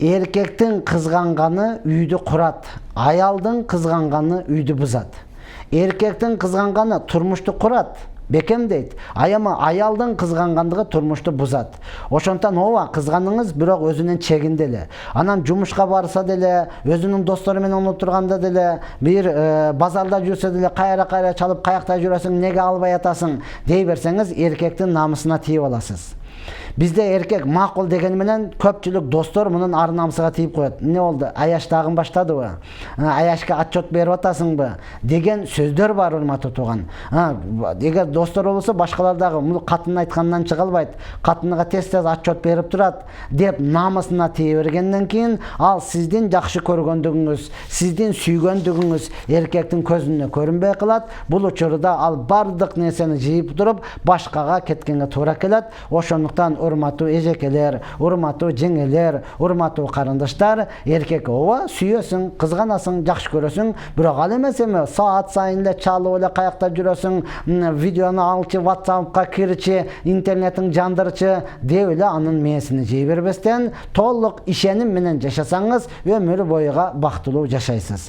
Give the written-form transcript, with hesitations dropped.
Erkектің қызғанғаны үйді құрат, аялдың қызғанғаны үйді бұзат. Еркектің қызғанғаны тұрмышты құрат, бекем дейді. Аяма аялдың қызғанғандығы тұрмышты бұзат. Ошонтан ова қызғаныңыз бирок өзүнүн чегинделе. Анан жумушка барса деле, өзүнүн достору менен отурганда деле, бир базарда жүрсө деле кайра чалып каякта жүрөсүң, неге албай атасың дей берсеңиз, еркектин намысына тийип аласыз. Bizde erkek makul degen менен көпчүлүк достор мунун ар намысыга тийип коет. Не болду? Аяштагын баштадыбы? Аяшка отчет берип атасыңбы? Деген сөздөр бар, урматтуу тууган. Эгер достор болсо башкалар дагы бул катын айткандан чыга албайт. Катыныга тез-тез отчет берип турат деп намысына тие бергенден кийин ал сиздин жакшы көргөндүгүңүз, сиздин сүйгөндүгүңүз эркектин көзүнө көрүнбөй калат. Бул учурда ал бардык нерсени жыйып туруп башкага кеткенге туура келет. Ошондуктан урматтуу эжекелер, урматтуу жеңелер, урматтуу карындаштар, еркек ооба сүйөсүң, кызганасың, жакшы көрөсүң, бирок ал эмес эме саат сайын эле чалып эле каякта жүрөсүң, видеону алчы, WhatsAppка кирчи, интернетин жандырчы деп эле анын мээсине жей бербестен толук ишеним менен жашасаңыз, өмүр боюга бактылуу жашайсыз.